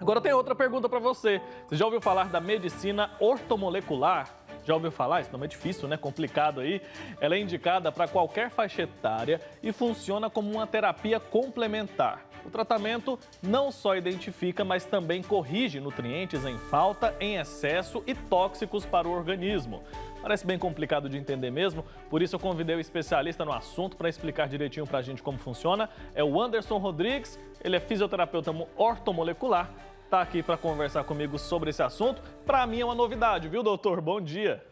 Agora tem outra pergunta para você. Você já ouviu falar da medicina ortomolecular? Já ouviu falar? Esse nome é difícil, né? Complicado aí. Ela é indicada para qualquer faixa etária e funciona como uma terapia complementar. O tratamento não só identifica, mas também corrige nutrientes em falta, em excesso e tóxicos para o organismo. Parece bem complicado de entender mesmo, por isso eu convidei o especialista no assunto para explicar direitinho para a gente como funciona. É o Anderson Rodrigues, ele é fisioterapeuta ortomolecular. Está aqui para conversar comigo sobre esse assunto. Para mim é uma novidade, viu, doutor? Bom dia.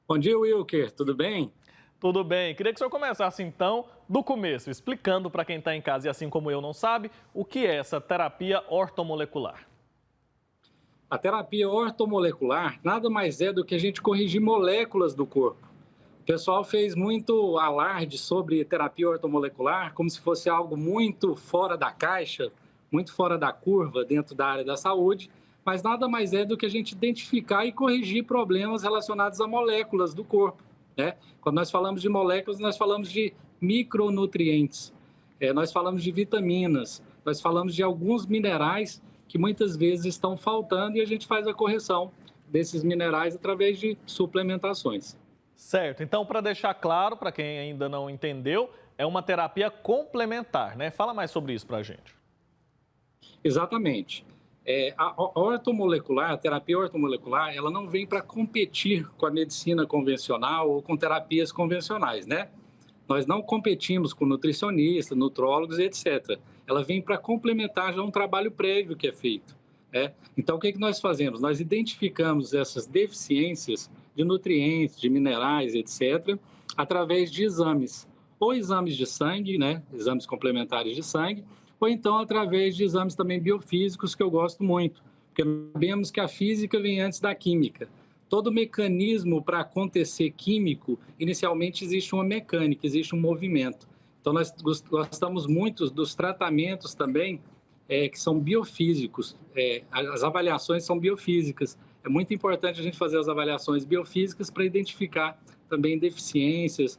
Bom dia, Wilker. Tudo bem? Tudo bem. Queria que o senhor começasse, então, do começo, explicando para quem está em casa e assim como eu não sabe, o que é essa terapia ortomolecular. A terapia ortomolecular nada mais é do que a gente corrigir moléculas do corpo. O pessoal fez muito alarde sobre terapia ortomolecular como se fosse algo muito fora da caixa, muito fora da curva dentro da área da saúde, mas nada mais é do que a gente identificar e corrigir problemas relacionados a moléculas do corpo, né? Quando nós falamos de moléculas, nós falamos de micronutrientes, nós falamos de vitaminas, nós falamos de alguns minerais que muitas vezes estão faltando e a gente faz a correção desses minerais através de suplementações. Certo. Então, para deixar claro, para quem ainda não entendeu, é uma terapia complementar, né? Fala mais sobre isso para a gente. Exatamente. A terapia ortomolecular, ela não vem para competir com a medicina convencional ou com terapias convencionais, né? Nós não competimos com nutricionistas, nutrólogos, etc. Ela vem para complementar já um trabalho prévio que é feito, né? Então, o que nós fazemos? Nós identificamos essas deficiências de nutrientes, de minerais, etc., através de exames. Ou exames de sangue, né? Exames complementares de sangue, ou então através de exames também biofísicos, que eu gosto muito, porque sabemos que a física vem antes da química. Todo mecanismo para acontecer químico, inicialmente existe uma mecânica, existe um movimento. Então, nós gostamos muito dos tratamentos também que são biofísicos. As avaliações são biofísicas. É muito importante a gente fazer as avaliações biofísicas para identificar também deficiências,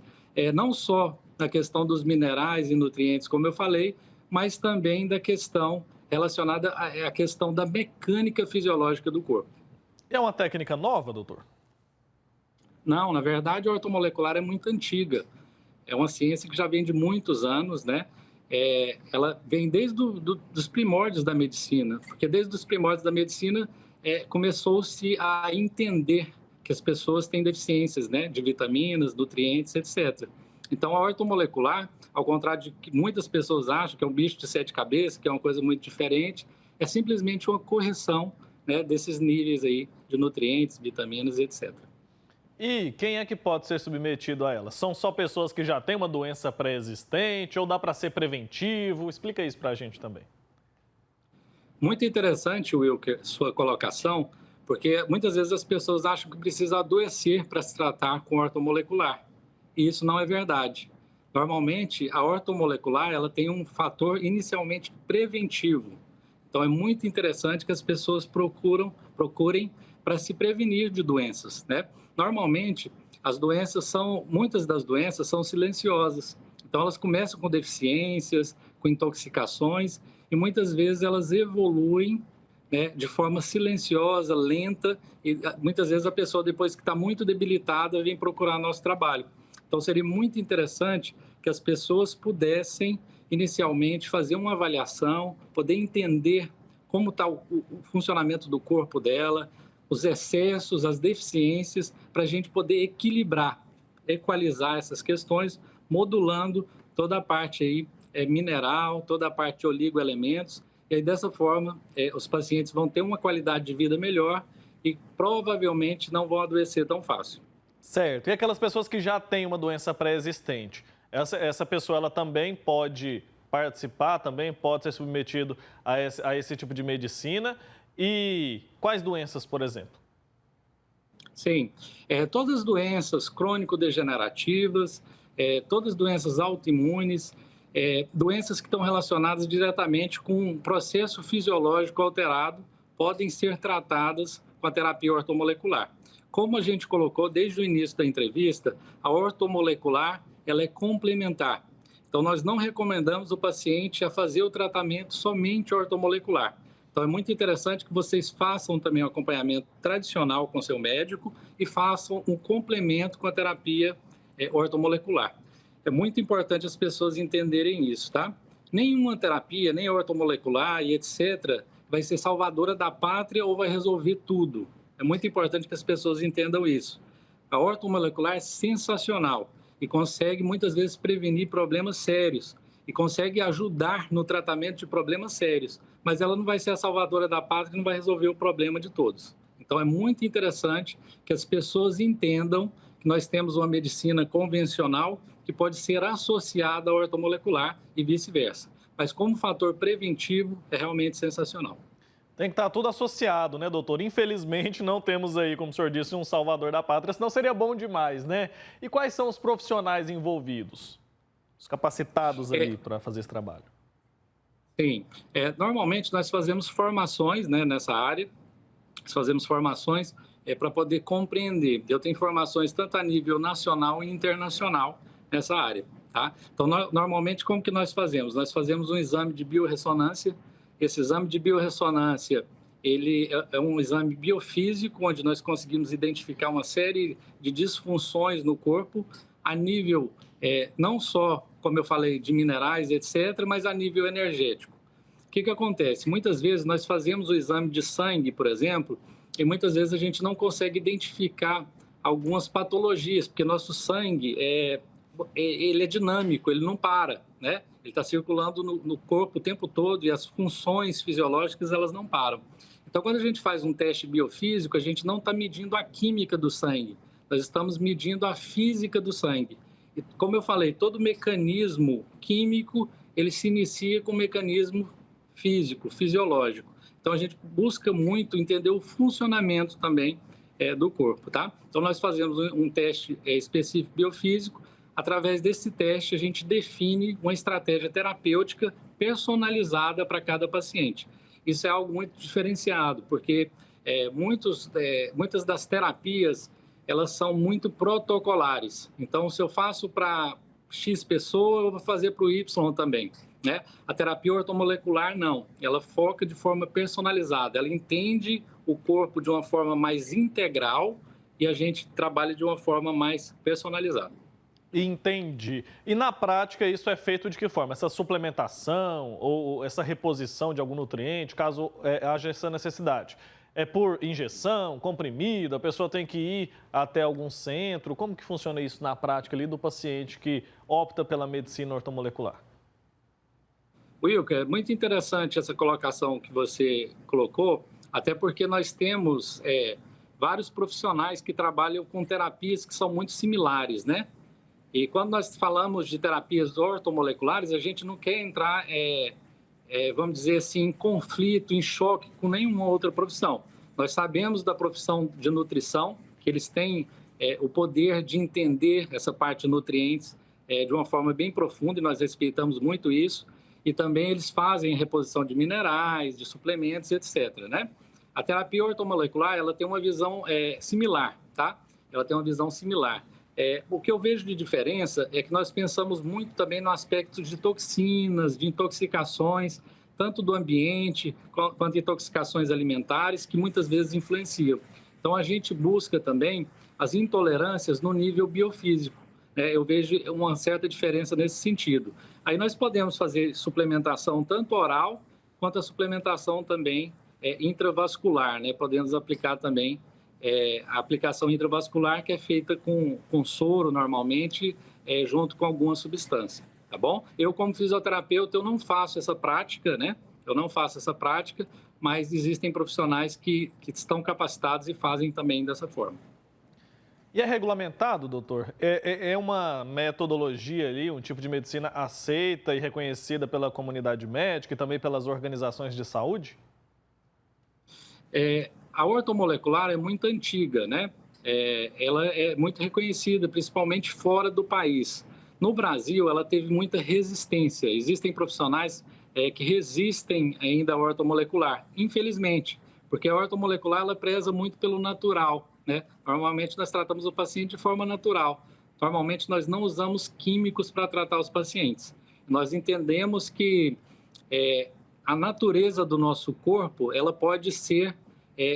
não só na questão dos minerais e nutrientes, como eu falei, mas também da questão relacionada à questão da mecânica fisiológica do corpo. É uma técnica nova, doutor? Não, na verdade, a ortomolecular é muito antiga. É uma ciência que já vem de muitos anos, né? Ela vem desde dos primórdios da medicina, porque desde os primórdios da medicina começou-se a entender que as pessoas têm deficiências, né, de vitaminas, nutrientes, etc. Então, a ortomolecular, ao contrário de que muitas pessoas acham que é um bicho de sete cabeças, que é uma coisa muito diferente, é simplesmente uma correção, né, desses níveis aí de nutrientes, vitaminas, etc. E quem é que pode ser submetido a ela? São só pessoas que já têm uma doença pré-existente ou dá para ser preventivo? Explica isso para a gente também. Muito interessante, Wilker, sua colocação, porque muitas vezes as pessoas acham que precisa adoecer para se tratar com ortomolecular. E isso não é verdade. Normalmente, a ortomolecular ela tem um fator inicialmente preventivo. Então, é muito interessante que as pessoas procurem para se prevenir de doenças, né? Normalmente, muitas das doenças são silenciosas. Então, elas começam com deficiências, com intoxicações, e muitas vezes elas evoluem, né, de forma silenciosa, lenta, e muitas vezes a pessoa, depois que está muito debilitada, vem procurar nosso trabalho. Então, seria muito interessante que as pessoas pudessem, inicialmente, fazer uma avaliação, poder entender como está o funcionamento do corpo dela, os excessos, as deficiências, para a gente poder equalizar essas questões, modulando toda a parte aí, mineral, toda a parte de oligoelementos, e aí, dessa forma, os pacientes vão ter uma qualidade de vida melhor e provavelmente não vão adoecer tão fácil. Certo. E aquelas pessoas que já têm uma doença pré-existente? Essa pessoa ela também pode participar, também pode ser submetido a esse tipo de medicina? E quais doenças, por exemplo? Sim, todas as doenças crônico-degenerativas, todas as doenças autoimunes, doenças que estão relacionadas diretamente com um processo fisiológico alterado, podem ser tratadas com a terapia ortomolecular. Como a gente colocou desde o início da entrevista, a ortomolecular ela é complementar. Então, nós não recomendamos o paciente a fazer o tratamento somente ortomolecular. Então, é muito interessante que vocês façam também o acompanhamento tradicional com seu médico e façam um complemento com a terapia ortomolecular. É muito importante as pessoas entenderem isso, tá? Nenhuma terapia, nem ortomolecular e etc., vai ser salvadora da pátria ou vai resolver tudo. É muito importante que as pessoas entendam isso. A ortomolecular é sensacional e consegue muitas vezes prevenir problemas sérios e consegue ajudar no tratamento de problemas sérios, mas ela não vai ser a salvadora da pátria e não vai resolver o problema de todos. Então, é muito interessante que as pessoas entendam que nós temos uma medicina convencional que pode ser associada à ortomolecular e vice-versa. Mas como fator preventivo, é realmente sensacional. Tem que estar tudo associado, né, doutor? Infelizmente, não temos aí, como o senhor disse, um salvador da pátria, senão seria bom demais, né? E quais são os profissionais envolvidos? Os capacitados aí para fazer esse trabalho? Sim. Normalmente, nós fazemos formações, né, nessa área. Nós fazemos formações para poder compreender. Eu tenho formações tanto a nível nacional e internacional nessa área, tá? Então, normalmente, como que nós fazemos? Nós fazemos um exame de biorressonância. Esse exame de biorressonância, ele é um exame biofísico, onde nós conseguimos identificar uma série de disfunções no corpo, a nível não só, como eu falei, de minerais, etc., mas a nível energético. O que acontece? Muitas vezes nós fazemos o exame de sangue, por exemplo, e muitas vezes a gente não consegue identificar algumas patologias, porque nosso sangue ele é dinâmico, ele não para, né? Ele está circulando no corpo o tempo todo e as funções fisiológicas, elas não param. Então, quando a gente faz um teste biofísico, a gente não está medindo a química do sangue, nós estamos medindo a física do sangue. E, como eu falei, todo mecanismo químico, ele se inicia com um mecanismo físico, fisiológico. Então, a gente busca muito entender o funcionamento também do corpo, tá? Então, nós fazemos um teste específico biofísico. Através desse teste, a gente define uma estratégia terapêutica personalizada para cada paciente. Isso é algo muito diferenciado, porque muitas das terapias, elas são muito protocolares. Então, se eu faço para X pessoa, eu vou fazer para o Y também, né? A terapia ortomolecular, não. Ela foca de forma personalizada. Ela entende o corpo de uma forma mais integral e a gente trabalha de uma forma mais personalizada. Entendi. E na prática isso é feito de que forma? Essa suplementação ou essa reposição de algum nutriente, caso haja essa necessidade? É por injeção, comprimido, a pessoa tem que ir até algum centro? Como que funciona isso na prática ali do paciente que opta pela medicina ortomolecular? Wilker, muito interessante essa colocação que você colocou, até porque nós temos vários profissionais que trabalham com terapias que são muito similares, né? E quando nós falamos de terapias ortomoleculares, a gente não quer entrar, vamos dizer assim, em conflito, em choque com nenhuma outra profissão. Nós sabemos da profissão de nutrição, que eles têm o poder de entender essa parte de nutrientes de uma forma bem profunda, e nós respeitamos muito isso. E também eles fazem reposição de minerais, de suplementos, etc., né? A terapia ortomolecular, ela tem uma visão similar, tá? Ela tem uma visão similar. O que eu vejo de diferença é que nós pensamos muito também no aspecto de toxinas, de intoxicações, tanto do ambiente quanto intoxicações alimentares, que muitas vezes influenciam. Então, a gente busca também as intolerâncias no nível biofísico. Eu vejo uma certa diferença nesse sentido. Aí nós podemos fazer suplementação tanto oral, quanto a suplementação também intravascular, né? Podemos aplicar também a aplicação intravascular, que é feita com soro, normalmente, junto com alguma substância, tá bom? Eu, como fisioterapeuta, eu não faço essa prática, né? Eu não faço essa prática, mas existem profissionais que estão capacitados e fazem também dessa forma. E é regulamentado, doutor? É uma metodologia ali, um tipo de medicina aceita e reconhecida pela comunidade médica e também pelas organizações de saúde? A ortomolecular é muito antiga, né? Ela é muito reconhecida, principalmente fora do país. No Brasil, ela teve muita resistência. Existem profissionais que resistem ainda à ortomolecular, infelizmente, porque a ortomolecular ela preza muito pelo natural, né? Normalmente nós tratamos o paciente de forma natural. Normalmente nós não usamos químicos para tratar os pacientes. Nós entendemos que a natureza do nosso corpo, ela pode ser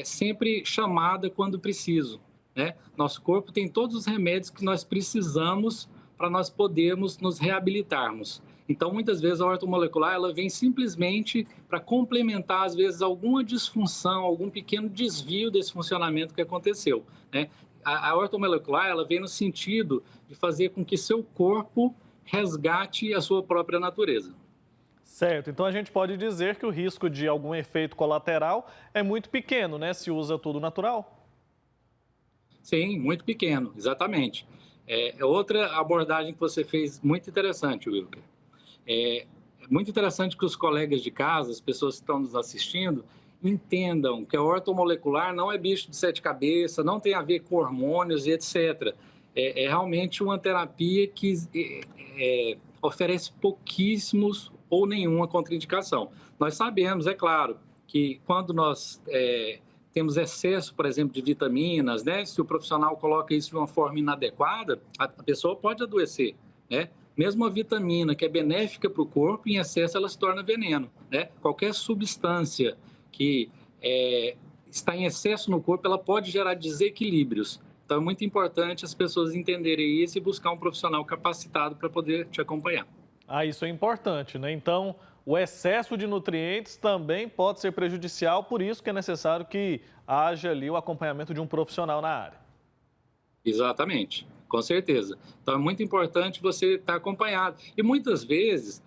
sempre chamada quando preciso, né? Nosso corpo tem todos os remédios que nós precisamos para nós podermos nos reabilitarmos. Então, muitas vezes a ortomolecular ela vem simplesmente para complementar, às vezes, alguma disfunção, algum pequeno desvio desse funcionamento que aconteceu, né? A ortomolecular ela vem no sentido de fazer com que seu corpo resgate a sua própria natureza. Certo, então a gente pode dizer que o risco de algum efeito colateral é muito pequeno, né? Se usa tudo natural. Sim, muito pequeno, exatamente. Outra abordagem que você fez muito interessante, Wilker. É muito interessante que os colegas de casa, as pessoas que estão nos assistindo, entendam que a ortomolecular não é bicho de sete cabeças, não tem a ver com hormônios e etc. É realmente uma terapia que oferece pouquíssimos ou nenhuma contraindicação. Nós sabemos, é claro, que quando nós temos excesso, por exemplo, de vitaminas, né? Se o profissional coloca isso de uma forma inadequada, a pessoa pode adoecer, né? Mesmo a vitamina, que é benéfica para o corpo, em excesso ela se torna veneno, né? Qualquer substância que está em excesso no corpo, ela pode gerar desequilíbrios. Então, é muito importante as pessoas entenderem isso e buscar um profissional capacitado para poder te acompanhar. Ah, isso é importante, né? Então, o excesso de nutrientes também pode ser prejudicial, por isso que é necessário que haja ali o acompanhamento de um profissional na área. Exatamente, com certeza. Então, é muito importante você estar acompanhado. E muitas vezes,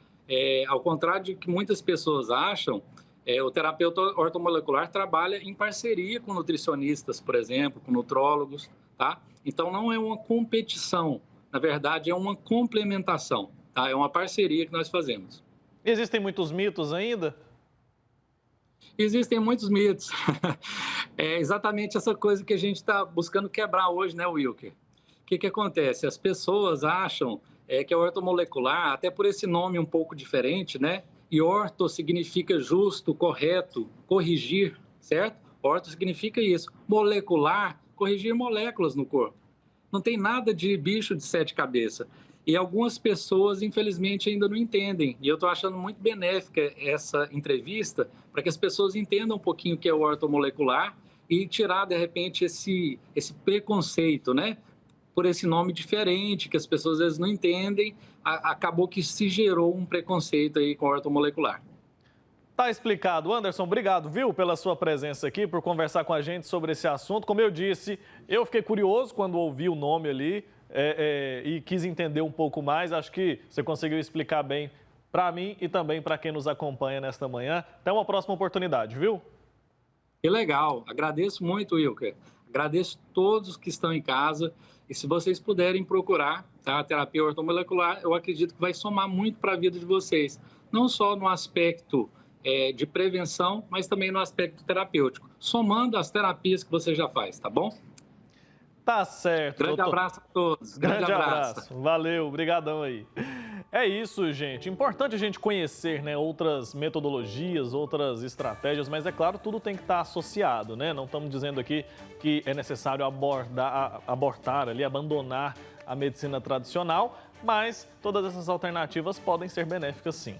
ao contrário de que muitas pessoas acham, o terapeuta ortomolecular trabalha em parceria com nutricionistas, por exemplo, com nutrólogos, tá? Então, não é uma competição, na verdade, é uma complementação, tá? É uma parceria que nós fazemos. Existem muitos mitos ainda? Existem muitos mitos. É exatamente essa coisa que a gente está buscando quebrar hoje, né, Wilker? O que acontece? As pessoas acham que a ortomolecular, até por esse nome um pouco diferente, né? E orto significa justo, correto, corrigir, certo? Orto significa isso. Molecular, corrigir moléculas no corpo. Não tem nada de bicho de sete cabeças. E algumas pessoas, infelizmente, ainda não entendem. E eu estou achando muito benéfica essa entrevista para que as pessoas entendam um pouquinho o que é o ortomolecular e tirar, de repente, esse preconceito, né? Por esse nome diferente, que as pessoas às vezes não entendem, acabou que se gerou um preconceito aí com o ortomolecular. Tá explicado. Anderson, obrigado, viu, pela sua presença aqui, por conversar com a gente sobre esse assunto. Como eu disse, eu fiquei curioso quando ouvi o nome ali e quis entender um pouco mais. Acho que você conseguiu explicar bem para mim e também para quem nos acompanha nesta manhã. Até uma próxima oportunidade, viu? Que legal. Agradeço muito, Wilker. Agradeço todos que estão em casa. E se vocês puderem procurar, tá, a terapia ortomolecular, eu acredito que vai somar muito para a vida de vocês. Não só no aspecto de prevenção, mas também no aspecto terapêutico. Somando as terapias que você já faz, tá bom? Tá certo. Grande abraço a todos. Grande abraço. Valeu, brigadão aí. É isso, gente. Importante a gente conhecer, né, outras metodologias, outras estratégias, mas é claro, tudo tem que estar associado, né? Não estamos dizendo aqui que é necessário abortar ali, abandonar a medicina tradicional, mas todas essas alternativas podem ser benéficas sim.